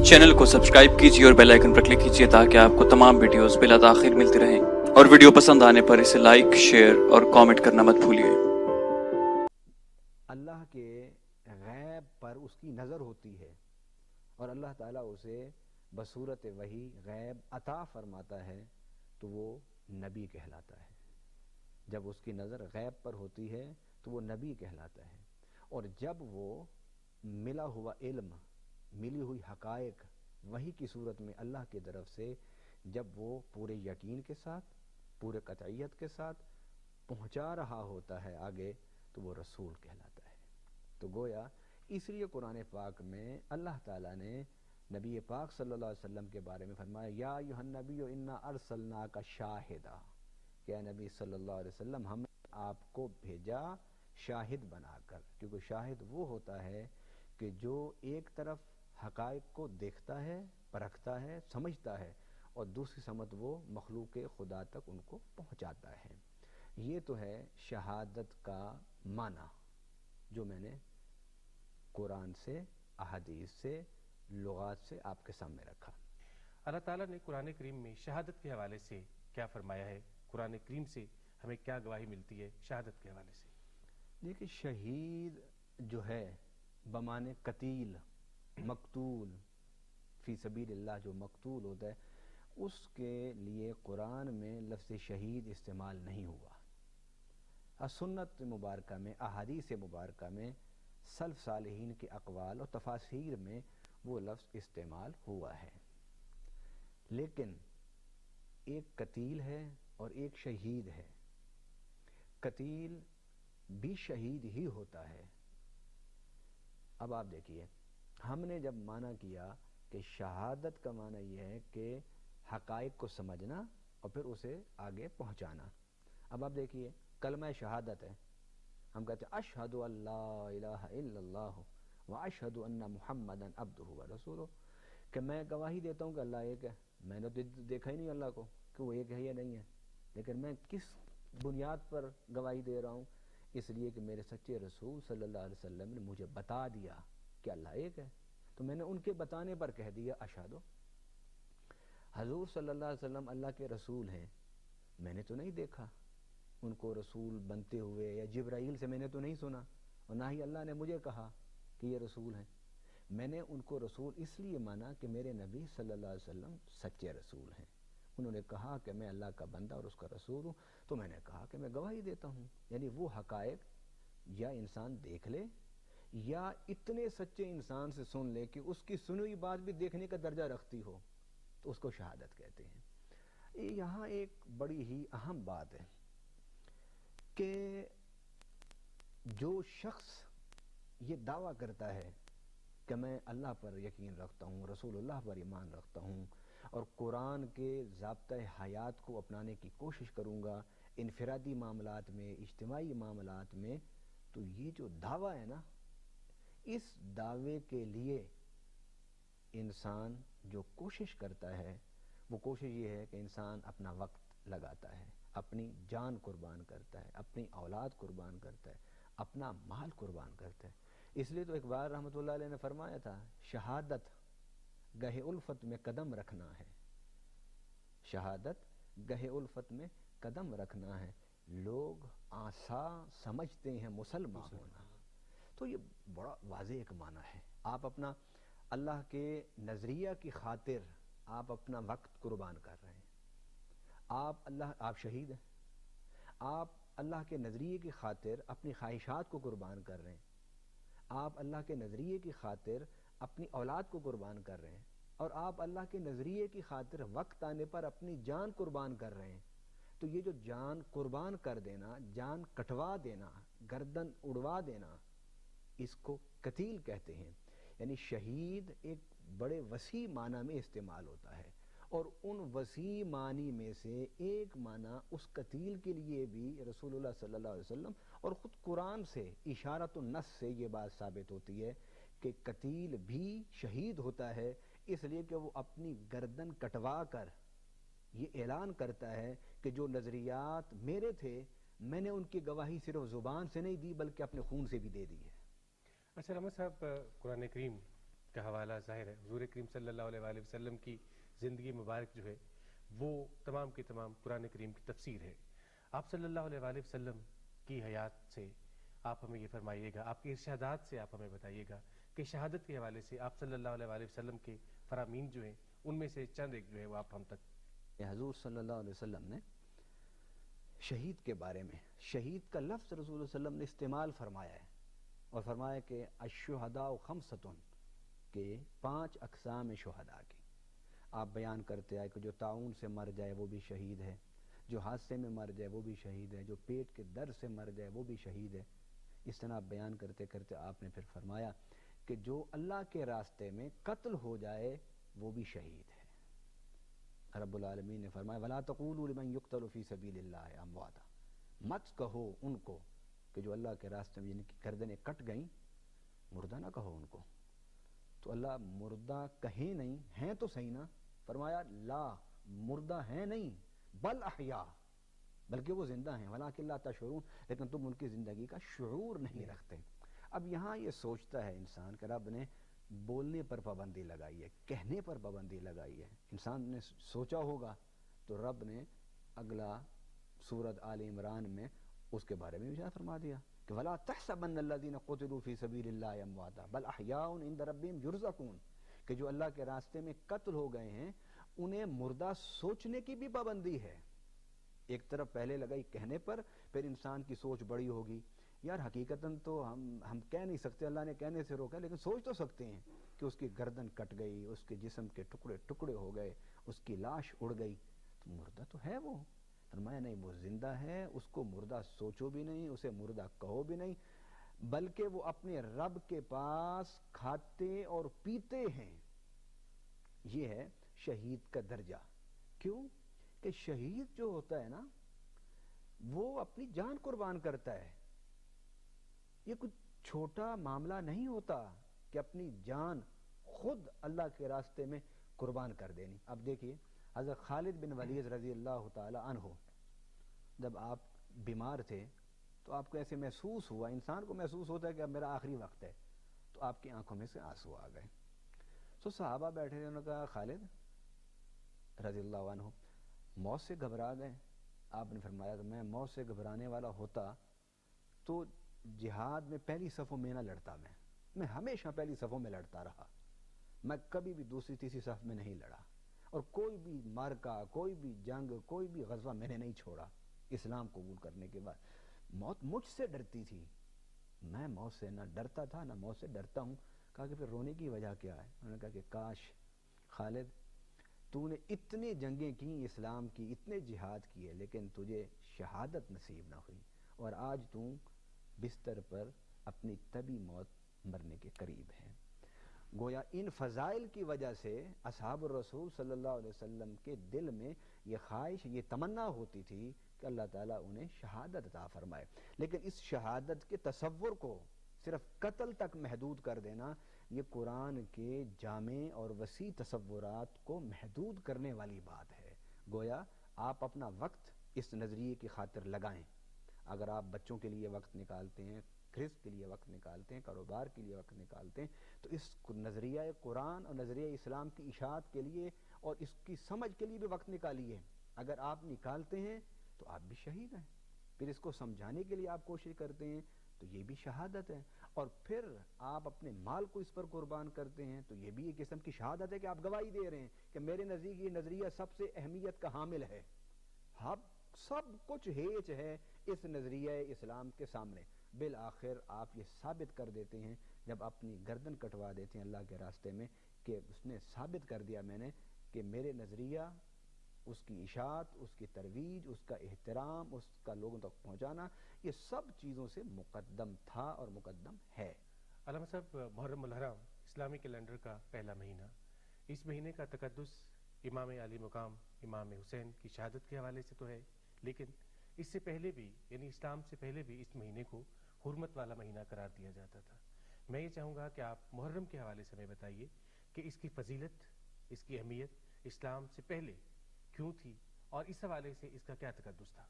Channel को subscribe कीजिए और बेल आइकन पर क्लिक कीजिए ताकि आपको तमाम वीडियोस बिला ताखिर मिलती रहें, और वीडियो पसंद आने पर इसे लाइक, शेयर और कमेंट करना मत भूलिए। अल्लाह के गैब पर उसकी नज़र होती है और अल्लाह ताला उसे बसूरत वही गैब अता फरमाता है तो वो नबी कहलाता है। जब उसकी नज़र गैब पर होती है तो वो नबी कहलाता है, और जब वो मिला हुआ इल्म, मिली हुई हकायक वही की सूरत में अल्लाह की तरफ से जब वो पूरे यकीन के साथ, पूरे कतईयत के साथ पहुँचा रहा होता है आगे, तो वो रसूल कहलाता है। तो गोया इसलिए कुरान पाक में अल्लाह ताला ने नबी पाक सल्लल्लाहु अलैहि वसल्लम के बारे में फरमाया, या अय्युहन नबी इन्ना अरसलनाका शाहिदा, क्या नबी सल्लल्लाहु अलैहि वसल्लम हमने आपको भेजा शाहिद बनाकर। क्योंकि शाहिद वो होता है कि जो एक तरफ हकायक को देखता है, परखता है, समझता है, और दूसरी समत वो मखलूक खुदा तक उनको पहुँचाता है। ये तो है शहादत का माना जो मैंने कुरान से, अहादीस से, लुगात से आपके सामने रखा। अल्लाह ताला ने कुरान करीम में शहादत के हवाले से क्या फरमाया है? कुरान करीम से हमें क्या गवाही मिलती है शहादत के हवाले से? देखिए, शहीद जो है बमाने कतील, मकतूल फी सबीलिल्लाह, जो मकतूल होता है, उसके लिए कुरान में लफ्ज़ शहीद इस्तेमाल नहीं हुआ। सुन्नत मुबारका में, अहादीस मुबारका में, सल्फ सालिहीन के अक़वाल और तफासीर में वो लफ्ज़ इस्तेमाल हुआ है। लेकिन एक कतील है और एक शहीद है। कतील भी शहीद ही होता है। अब आप देखिए, हमने जब माना किया कि शहादत का माना यह है कि हकायक को समझना और फिर उसे आगे पहुंचाना। अब आप देखिए, कलमा शहादत है, हम कहते हैं अशहदु अल्ला इलाहा इल्लल्लाह व अशहदु अन्ना मुहम्मदन अब्दुहु व रसूलुहु, कि मैं गवाही देता हूँ कि अल्लाह एक है। मैंने तो देखा ही नहीं अल्लाह को कि वो एक है या नहीं है, लेकिन मैं किस बुनियाद पर गवाही दे रहा हूँ? इसलिए कि मेरे सच्चे रसूल सल्लल्लाहु अलैहि वसल्लम ने मुझे बता दिया कि अल्लाह एक है, तो मैंने उनके बताने पर कह दिया अशहदु। हजूर सल्लल्लाहु अलैहि वसल्लम अल्लाह के रसूल हैं, मैंने तो नहीं देखा उनको रसूल बनते हुए, या जिब्राइल से मैंने तो नहीं सुना, और ना ही अल्लाह ने मुझे कहा कि ये रसूल हैं। मैंने उनको रसूल इसलिए माना कि मेरे नबी सल्लल्लाहु अलैहि वसल्लम सच्चे रसूल हैं। उन्होंने कहा कि मैं अल्लाह का बंदा और उसका रसूल हूँ, तो मैंने कहा कि मैं गवाही देता हूँ। यानी वो हकायक या इंसान देख ले, या इतने सच्चे इंसान से सुन ले कि उसकी सुनी हुई बात भी देखने का दर्जा रखती हो, तो उसको शहादत कहते हैं। यहाँ एक बड़ी ही अहम बात है कि जो शख्स ये दावा करता है कि मैं अल्लाह पर यकीन रखता हूँ, रसूलुल्लाह पर ईमान रखता हूँ, और कुरान के ज़ाब्ता हयात को अपनाने की कोशिश करूँगा इनफरादी मामलात में, इज्तिमाई मामलात में, तो ये जो दावा है ना, इस दावे के लिए इंसान जो कोशिश करता है, वो कोशिश ये है कि इंसान अपना वक्त लगाता है, अपनी जान कुर्बान करता है, अपनी औलाद कुर्बान करता है, अपना माल कुर्बान करता है। इसलिए तो एक बार रहमतुल्लाह अलैह ने फरमाया था, शहादत गहे उल्फत में कदम रखना है। शहादत गहे उल्फत में कदम रखना है। लोग आसा समझते हैं मुसलमान होना, तो ये बड़ा वाज़ेह एक माना है। आप अपना अल्लाह के नज़रिया की खातिर आप अपना वक्त कुर्बान कर रहे हैं। आप शहीद हैं। आप अल्लाह के नज़रिए की खातिर अपनी ख्वाहिशात को कुर्बान कर रहे हैं। आप अल्लाह के नज़रिए की खातिर अपनी औलाद को कुर्बान कर रहे हैं, और आप अल्लाह के नज़रिए की खातिर वक्त आने पर अपनी जान कुर्बान कर रहे हैं। तो ये जो जान कुर्बान कर देना, जान कटवा देना, गर्दन उड़वा देना, इसको कतील कहते हैं। यानी शहीद एक बड़े वसी माना में इस्तेमाल होता है, और उन वसी मानी में से एक माना उस कतील के लिए भी रसूलुल्लाह सल्लल्लाहु अलैहि वसल्लम और ख़ुद कुरान से, इशारतुन नस से ये बात साबित होती है कि कतील भी शहीद होता है, इसलिए कि वो अपनी गर्दन कटवा कर ये ऐलान करता है कि जो नज़रियात मेरे थे, मैंने उनकी गवाही सिर्फ ज़ुबान से नहीं दी बल्कि अपने खून से भी दे दी है। अच्छा रहमत साहब, कुरान करीम کا हवाला ज़ाहिर है हुज़ूर करीम सल्लल्लाहु अलैहि वसल्लम की ज़िंदगी मुबारक जो है वो तमाम की तमाम कुरान करीम की तफसीर है। आप सल्लल्लाहु अलैहि वसल्लम की हयात से आप हमें ये फरमाइएगा, आपके इरशादात से आप हमें बताइएगा कि शहादत के हवाले से आप सल्लल्लाहु अलैहि वसल्लम के फरामीन जो हैं उनमें से चंद एक जो है वो आप हम तक। हजूर सल्लल्लाहु अलैहि वसल्लम ने शहीद के बारे में, शहीद का लफ्ज़ रसूल सल्लम ने इस्तेमाल फरमाया है और फरमाया कि अश्शुहदा खमसतुन, के 5 अक़साम शुहदा की आप बयान करते आए कि जो ताउन से मर जाए वो भी शहीद है, जो हादसे में मर जाए वो भी शहीद है, जो पेट के दर्द से मर जाए वो भी शहीद है। इस तरह आप बयान करते करते आपने फिर फरमाया कि जो अल्लाह के रास्ते में कत्ल हो जाए वो भी शहीद है। रब्बुल आलमीन ने फरमाया वला तक़ूलू लिमन युक़्तलु फ़ी सबीलिल्लाहि अमवाता, मत कहो उनको कि जो अल्लाह के रास्ते में जिनकी गर्दनें कट गईं, मुर्दा ना कहो उनको। तो अल्लाह मुर्दा कहे नहीं, हैं तो सही ना, फरमाया ला मुर्दा है नहीं बल अहया, बल्कि वो जिंदा हैं, वलाकिन ला तशऊरून, लेकिन तुम उनकी ज़िंदगी का शुऊर नहीं रखते। अब यहाँ ये सोचता है इंसान कि रब ने बोलने पर पाबंदी लगाई है, कहने पर पाबंदी लगाई है। इंसान ने सोचा होगा तो रब ने अगला सूरत आल इमरान में उसके बारे में इरशाद फरमा दिया कि वला तहसबन्नल्लज़ीना क़ुतिलू फ़ी सबीलिल्लाहि अमवाता बल अहयाउन इंद रब्बिहिम युरज़क़ून, कि जो अल्लाह के रास्ते में कत्ल हो गए हैं उन्हें मुर्दा सोचने की भी पाबंदी है। एक तरफ पहले लगाई कहने पर, फिर इंसान की सोच बड़ी होगी, यार हकीकतन तो हम कह नहीं सकते, अल्लाह ने कहने से रोका, लेकिन सोच तो सकते हैं कि उसकी गर्दन कट गई, उसके जिस्म के टुकड़े टुकड़े हो गए, उसकी लाश उड़ गई, तो मुर्दा तो है वो। फरमाया नहीं, वो जिंदा है, उसको मुर्दा सोचो भी नहीं, उसे मुर्दा कहो भी नहीं, बल्कि वो अपने रब के पास खाते और पीते हैं। ये है शहीद का दर्जा। क्यों कि शहीद जो होता है ना वो अपनी जान कुर्बान करता है। ये कुछ छोटा मामला नहीं होता कि अपनी जान खुद अल्लाह के रास्ते में कुर्बान कर देनी। अब देखिए हज़रत खालिद बिन वलीद रज़ी अल्लाह ताला अन्हु, जब आप बीमार थे तो आपको ऐसे महसूस हुआ, इंसान को महसूस होता है कि अब मेरा आखिरी वक्त है, तो आपकी आंखों में से आंसू आ गए। तो सहाबा बैठे थे, उन्होंने कहा खालिद रज़ी अल्लाह अन्हु मौत से घबरा गए। आपने फरमाया कि मैं मौत से घबराने वाला होता तो जिहाद में पहली सफ़ों में ना लड़ता। मैं हमेशा पहली सफ़ों में लड़ता रहा, मैं कभी भी दूसरी तीसरी सफ़ में नहीं लड़ा, और कोई भी मार्का, कोई भी जंग, कोई भी गज़वा मैंने नहीं छोड़ा इस्लाम कबूल करने के बाद। मौत मुझसे डरती थी, मैं मौत से ना डरता था ना मौत से डरता हूँ। कहा कि फिर रोने की वजह क्या है? उन्होंने कहा कि काश खालिद तूने इतने जंगें की इस्लाम की, इतने जिहाद किए, लेकिन तुझे शहादत नसीब ना हुई, और आज तू बिस्तर पर अपनी तभी मौत मरने के करीब है। गोया इन फ़ज़ाइल की वजह से असहाब रसूल सल्लल्लाहु अलैहि वसल्लम के दिल में ये ख्वाहिश, ये तमन्ना होती थी कि अल्लाह ताला उन्हें शहादत अता फरमाए। लेकिन इस शहादत के तसव्वुर को सिर्फ कत्ल तक महदूद कर देना, ये कुरान के जामे और वसी तसव्वुरात को महदूद करने वाली बात है। गोया आप अपना वक्त इस नज़रिए की खातिर लगाएं। अगर आप बच्चों के लिए वक्त निकालते हैं, रिज़्क़ के लिए वक्त निकालते हैं, कारोबार के लिए वक्त निकालते हैं, तो इस नज़रिया कुरान और नज़रिया इस्लाम की इशाअत के लिए और इसकी समझ के लिए भी वक्त निकालिए। अगर आप निकालते हैं तो आप भी शहीद हैं। फिर इसको समझाने के लिए आप कोशिश करते हैं तो ये भी शहादत है, और फिर आप अपने माल को इस पर कुर्बान करते हैं तो ये भी एक किस्म की शहादत है कि आप गवाही दे रहे हैं कि मेरे नज़दीक ये नज़रिया सबसे अहमियत का हामिल है। अब सब कुछ हेच है इस नज़रिया इस्लाम के सामने। बिल आखिर आप ये साबित कर देते हैं जब अपनी गर्दन कटवा देते हैं अल्लाह के रास्ते में, कि उसने साबित कर दिया मैंने कि मेरे नज़रिया, उसकी इशाअत, उसकी तरवीज, उसका एहतराम, उसका लोगों तक पहुँचाना, ये सब चीज़ों से मुकद्दम था और मुकद्दम है। अल्लामा साहब, मुहर्रम उल हराम इस्लामी कैलेंडर का पहला महीना, इस महीने का तकद्दुस इमाम अली मुकाम इमाम हुसैन की शहादत के हवाले से तो है, लेकिन इससे पहले भी, यानी इस्लाम से पहले भी इस महीने को हुर्मत वाला महीना करार दिया जाता था। मैं ये चाहूँगा कि आप मुहर्रम के हवाले से हमें बताइए कि इसकी फजीलत, इसकी अहमियत इस्लाम से पहले क्यों थी, और इस हवाले से इसका क्या तकद्दुस था?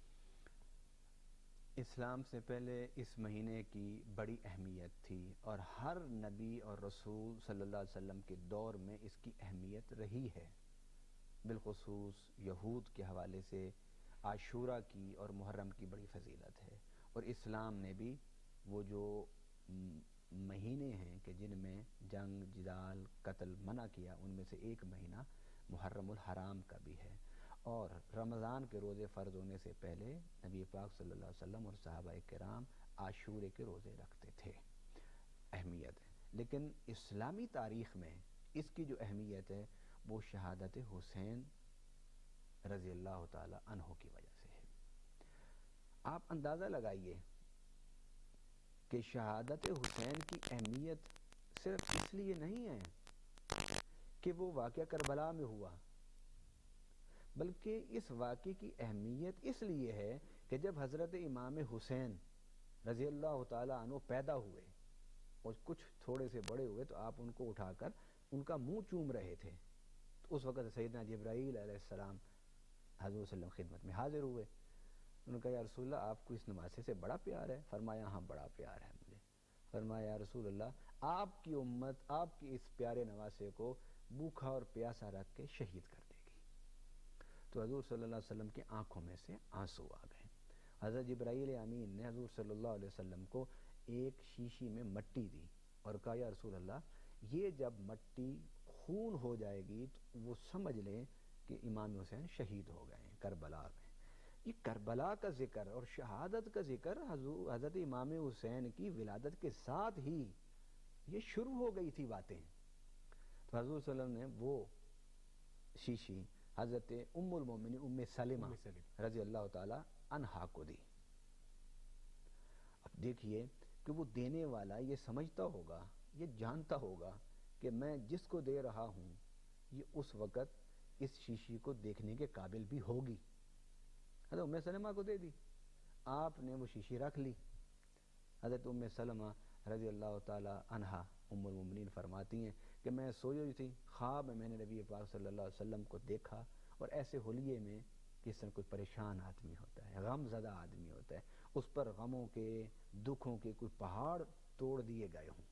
اسلام سے پہلے اس مہینے کی بڑی اہمیت تھی اور ہر نبی اور رسول صلی اللہ علیہ وسلم کے دور میں اس کی اہمیت رہی ہے، بالخصوص یہود کے حوالے سے عاشورہ کی اور محرم کی بڑی فضیلت ہے، اور اسلام نے بھی وہ جو مہینے ہیں کہ جن میں جنگ جدال قتل منع کیا، ان میں سے ایک مہینہ محرم الحرام کا بھی ہے، اور رمضان کے روزے فرض ہونے سے پہلے نبی پاک صلی اللہ علیہ وسلم اور صحابہ کرام عاشورے کے روزے رکھتے تھے، اہمیت ہے۔ لیکن اسلامی تاریخ میں اس کی جو اہمیت ہے وہ شہادت حسین رضی اللہ تعالی عنہ کی وجہ سے ہے۔ آپ اندازہ لگائیے کہ شہادت حسین کی اہمیت صرف اس لیے نہیں ہے کہ وہ واقعہ کربلا میں ہوا، بلکہ اس واقعے کی اہمیت اس لیے ہے کہ جب حضرت امام حسین رضی اللہ تعالیٰ عنہ پیدا ہوئے اور کچھ تھوڑے سے بڑے ہوئے تو آپ ان کو اٹھا کر ان کا منہ چوم رہے تھے، تو اس وقت سیدنا جبرائیل علیہ السلام حضور صلی اللہ علیہ وسلم خدمت میں حاضر ہوئے۔ انہوں نے کہا یا رسول اللہ آپ کو اس نواسے سے بڑا پیار ہے؟ فرمایا ہاں بڑا پیار ہے مجھے۔ فرمایا یا رسول اللہ آپ کی امت آپ کی اس پیارے نواسے کو بھوکھا اور پیاسا رکھ کے شہید کر دے گی۔ تو حضور صلی اللہ علیہ وسلم کی آنکھوں میں سے آنسو آ گئے۔ حضرت جبرائیل امین نے حضور صلی اللہ علیہ وسلم کو ایک شیشی میں مٹی دی اور کہا یا رسول اللہ یہ جب مٹی خون ہو جائے گی تو وہ سمجھ لیں کہ امام حسین شہید ہو گئے ہیں کربلا میں۔ یہ کربلا کا ذکر اور شہادت کا ذکر حضرت امام حسین کی ولادت کے ساتھ ہی یہ شروع ہو گئی تھی باتیں۔ تو حضور صلی اللہ علیہ وسلم نے وہ شیشی حضرت ام المومنین ام سلمہ رضی اللہ تعالی عنہا کو دی۔ اب دیکھیے کہ وہ دینے والا یہ سمجھتا ہوگا، یہ جانتا ہوگا کہ میں جس کو دے رہا ہوں یہ اس وقت اس شیشی کو دیکھنے کے قابل بھی ہوگی۔ حضرت ام سلمہ کو دے دی، آپ نے وہ شیشی رکھ لی۔ حضرت ام سلمہ رضی اللہ تعالی عنہا ام المومنین فرماتی ہیں کہ میں سوئی ہوئی تھی، خواب میں نے نبی پاک صلی اللہ علیہ وسلم کو دیکھا، اور ایسے حلیے میں جس طرح کوئی پریشان آدمی ہوتا ہے، غم زدہ آدمی ہوتا ہے، اس پر غموں کے دکھوں کے کوئی پہاڑ توڑ دیے گئے ہوں۔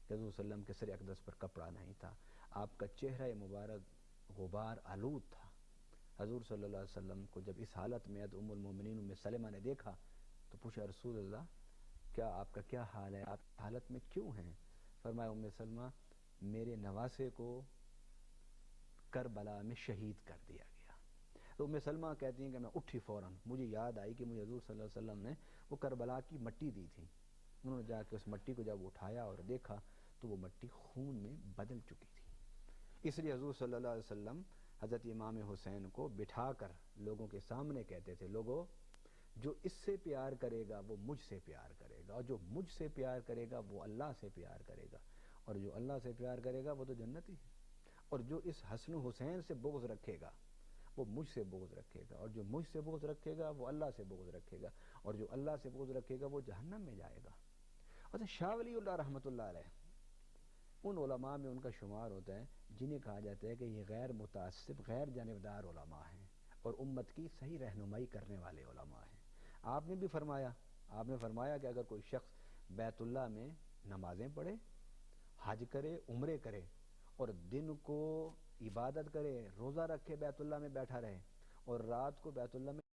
حضور صلی اللہ علیہ وسلم کے سر اقدس پر کپڑا نہیں تھا، آپ کا چہرہ مبارک غبار آلود تھا۔ حضور صلی اللہ علیہ وسلم کو جب اس حالت میں ام المومنین ام سلمہ نے دیکھا تو پوچھا رسول اللہ کیا آپ کا کیا حال ہے، آپ حالت میں کیوں ہیں؟ فرمایا ام سلمہ میرے نواسے کو کربلا میں شہید کر دیا گیا۔ تو ام سلمہ کہتی ہیں کہ میں اٹھی فوراً، مجھے یاد آئی کہ مجھے حضور صلی اللہ علیہ وسلم نے وہ کربلا کی مٹی دی تھی۔ انہوں نے جا کے اس مٹی کو جب اٹھایا اور دیکھا تو وہ مٹی خون میں بدل چکی تھی۔ اس لیے حضور صلی اللہ علیہ وسلم حضرت امام حسین کو بٹھا کر لوگوں کے سامنے کہتے تھے لوگوں جو اس سے پیار کرے گا وہ مجھ سے پیار کرے گا، اور جو مجھ سے پیار کرے گا وہ اللہ سے پیار کرے گا، اور جو اللہ سے پیار کرے گا وہ تو جنتی ہے، اور جو اس حسن حسین سے بغض رکھے گا وہ مجھ سے بغض رکھے گا، اور جو مجھ سے بغض رکھے گا وہ اللہ سے بغض رکھے گا، اور جو اللہ سے بغض رکھے گا وہ جہنم میں جائے گا۔ اور شاہ ولی اللہ رحمۃ اللہ علیہ ان علماء میں ان کا شمار ہوتا ہے جنہیں کہا جاتا ہے کہ یہ غیر متعصب غیر جانبدار علماء ہیں اور امت کی صحیح رہنمائی کرنے والے علماء ہیں۔ آپ نے بھی فرمایا کہ اگر کوئی شخص بیت اللہ میں نمازیں پڑھے، حج کرے، عمرے کرے اور دن کو عبادت کرے، روزہ رکھے، بیت اللہ میں بیٹھا رہے اور رات کو بیت اللہ میں